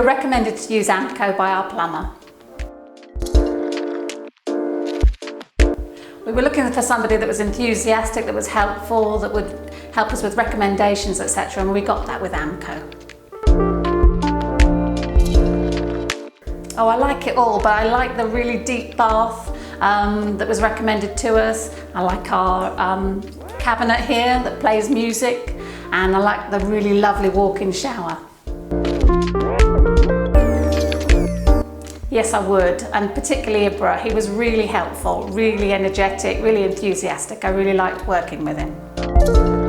were recommended to use Amco by our plumber. We were looking for somebody that was enthusiastic, that was helpful, that would help us with recommendations, etc. And we got that with Amco. Oh, I like it all, but I like the really deep bath that was recommended to us. I like our cabinet here that plays music, and I like the really lovely walk-in shower. Yes, I would, and particularly Ibra. He was really helpful, really energetic, really enthusiastic. I really liked working with him.